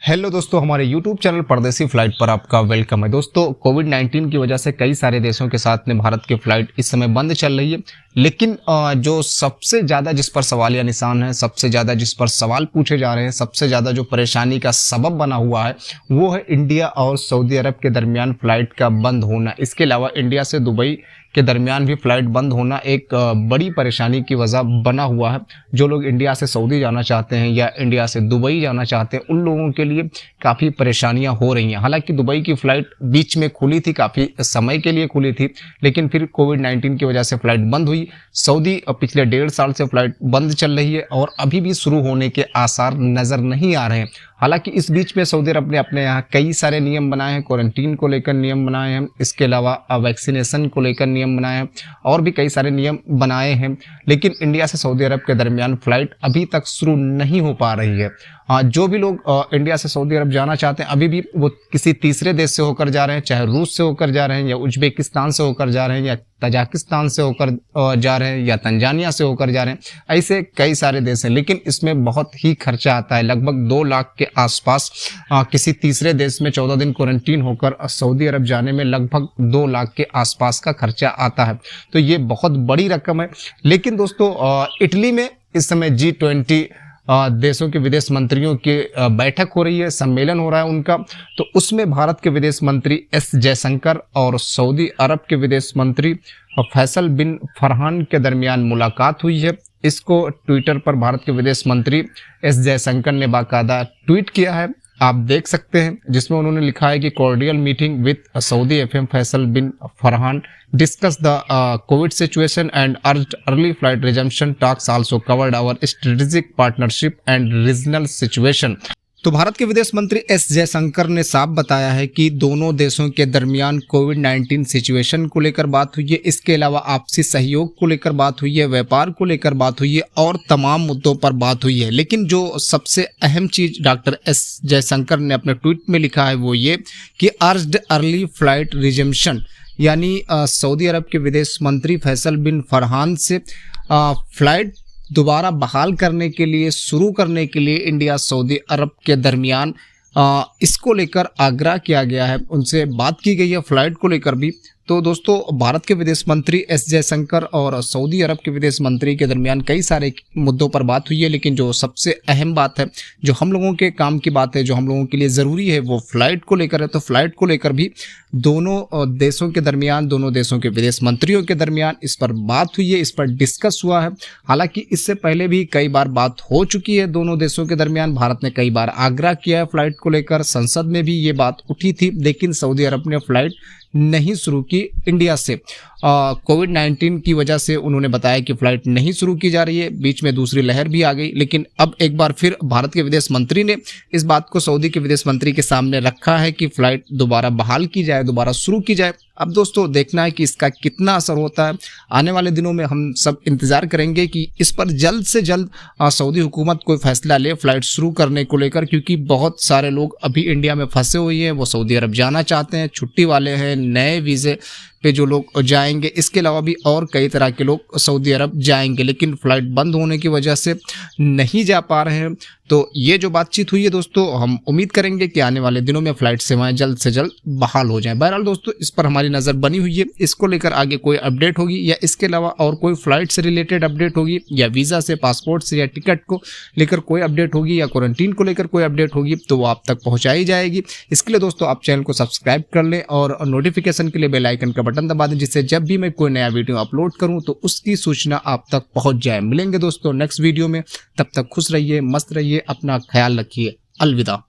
Hello दोस्तों, हमारे YouTube channel परदेसी फ्लाइट पर आपका वेलकम है। दोस्तों, कोविड-19 की वजह से कई सारे देशों के साथ में भारत की फ्लाइट इस समय बंद चल रही है, लेकिन जो सबसे ज़्यादा जिस पर सवालिया निशान है, सबसे ज़्यादा जिस पर सवाल पूछे जा रहे हैं, सबसे ज़्यादा जो परेशानी का सबब बना हुआ है, वो है इंडिया और सऊदी अरब के दरमियान फ्लाइट का बंद होना। इसके अलावा इंडिया से दुबई के दरमियान भी फ्लाइट बंद होना एक बड़ी परेशानी की वजह बना हुआ है। जो लोग इंडिया से सऊदी जाना चाहते हैं या इंडिया से दुबई जाना चाहते हैं, उन लोगों के लिए काफ़ी परेशानियां हो रही हैं। हालांकि दुबई की फ़्लाइट बीच में खुली थी, काफ़ी समय के लिए खुली थी, लेकिन फिर कोविड-19 की वजह से फ़्लाइट बंद हुई। सऊदी पिछले 1.5 साल से फ़्लाइट बंद चल रही है और अभी भी शुरू होने के आसार नज़र नहीं आ रहे हैं। हालांकि इस बीच में सऊदी अरब ने अपने यहाँ कई सारे नियम बनाए हैं, क्वारंटीन को लेकर नियम बनाए हैं, इसके अलावा वैक्सीनेशन को लेकर नियम बनाए हैं और भी कई सारे नियम बनाए हैं, लेकिन इंडिया से सऊदी अरब के दरमियान फ़्लाइट अभी तक शुरू नहीं हो पा रही है। हाँ, जो भी लोग इंडिया से सऊदी अरब जाना चाहते हैं, अभी भी वो किसी तीसरे देश से होकर जा रहे हैं, चाहे रूस से होकर जा रहे हैं या उज्बेकिस्तान से होकर जा रहे हैं या तजाकिस्तान से होकर जा रहे हैं या तंजानिया से होकर जा रहे हैं। ऐसे कई सारे देश हैं, लेकिन इसमें बहुत ही खर्चा आता है। लगभग 2 लाख के आसपास किसी तीसरे देश में 14 दिन क्वारंटीन होकर सऊदी अरब जाने में लगभग 2 लाख के आसपास का खर्चा आता है। तो ये बहुत बड़ी रकम है। लेकिन दोस्तों, इटली में इस समय G20 देशों के विदेश मंत्रियों की बैठक हो रही है, सम्मेलन हो रहा है उनका। तो उसमें भारत के विदेश मंत्री एस जयशंकर और सऊदी अरब के विदेश मंत्री फैसल बिन फरहान के दरमियान मुलाकात हुई है। इसको ट्विटर पर भारत के विदेश मंत्री एस जयशंकर ने बाकायदा ट्वीट किया है, आप देख सकते हैं, जिसमें उन्होंने लिखा है कि cordial meeting with Saudi FM Faisal bin Farhan discuss the COVID situation and urged early flight resumption. Talks also covered our strategic partnership and regional situation. तो भारत के विदेश मंत्री एस जयशंकर ने साफ बताया है कि दोनों देशों के दरमियान कोविड-19 सिचुएशन को लेकर बात हुई है, इसके अलावा आपसी सहयोग को लेकर बात हुई है, व्यापार को लेकर बात हुई है और तमाम मुद्दों पर बात हुई है। लेकिन जो सबसे अहम चीज डॉक्टर एस जयशंकर ने अपने ट्वीट में लिखा है वो ये कि अर्ज्ड अर्ली फ्लाइट रिजम्पशन, यानी सऊदी अरब के विदेश मंत्री फैसल बिन फरहान से फ्लाइट दोबारा बहाल करने के लिए, शुरू करने के लिए इंडिया सऊदी अरब के दरमियान इसको लेकर आग्रह किया गया है, उनसे बात की गई है फ्लाइट को लेकर भी। तो दोस्तों, भारत के विदेश मंत्री एस जयशंकर और सऊदी अरब के विदेश मंत्री के दरमियान कई सारे मुद्दों पर बात हुई है, लेकिन जो सबसे अहम बात है, जो हम लोगों के काम की बात है, जो हम लोगों के लिए ज़रूरी है, वो फ्लाइट को लेकर है। तो फ्लाइट को लेकर भी दोनों देशों के दरमियान, दोनों देशों के विदेश मंत्रियों के दरमियान इस पर बात हुई है, इस पर डिस्कस हुआ है। हालांकि इससे पहले भी कई बार बात हो चुकी है दोनों देशों के दरमियान। भारत ने कई बार आग्रह किया है फ्लाइट को लेकर, संसद में भी ये बात उठी थी, लेकिन सऊदी अरब ने फ्लाइट नहीं शुरू की इंडिया से। कोविड-19 की वजह से उन्होंने बताया कि फ़्लाइट नहीं शुरू की जा रही है, बीच में दूसरी लहर भी आ गई। लेकिन अब एक बार फिर भारत के विदेश मंत्री ने इस बात को सऊदी के विदेश मंत्री के सामने रखा है कि फ़्लाइट दोबारा बहाल की जाए, दोबारा शुरू की जाए। अब दोस्तों, देखना है कि इसका कितना असर होता है। आने वाले दिनों में हम सब इंतज़ार करेंगे कि इस पर जल्द से जल्द सऊदी हुकूमत कोई फैसला ले फ़्लाइट शुरू करने को लेकर, क्योंकि बहुत सारे लोग अभी इंडिया में फंसे हुए हैं, वो सऊदी अरब जाना चाहते हैं, छुट्टी वाले हैं, नए वीज़े पे जो लोग जाएंगे। इसके अलावा भी और कई तरह के लोग सऊदी अरब जाएंगे, लेकिन फ़्लाइट बंद होने की वजह से नहीं जा पा रहे हैं। तो ये जो बातचीत हुई है दोस्तों, हम उम्मीद करेंगे कि आने वाले दिनों में फ़्लाइट सेवाएं जल्द से जल्द बहाल हो जाएं। बहरहाल दोस्तों, इस पर हमारी नज़र बनी हुई है। इसको लेकर आगे कोई अपडेट होगी या इसके अलावा और कोई फ़्लाइट से रिलेटेड अपडेट होगी या वीज़ा से, पासपोर्ट से या टिकट को लेकर कोई अपडेट होगी या क्वारंटीन को लेकर कोई अपडेट होगी, तो वो आप तक पहुँचाई जाएगी। इसके लिए दोस्तों, आप चैनल को सब्सक्राइब कर लें और नोटिफिकेशन के लिए बेल आइकन का बटन दबा दें, जिससे जब भी मैं कोई नया वीडियो अपलोड करूं तो उसकी सूचना आप तक पहुंच जाए। मिलेंगे दोस्तों नेक्स्ट वीडियो में, तब तक खुश रहिए, मस्त रहिए, अपना ख्याल रखिए। अलविदा।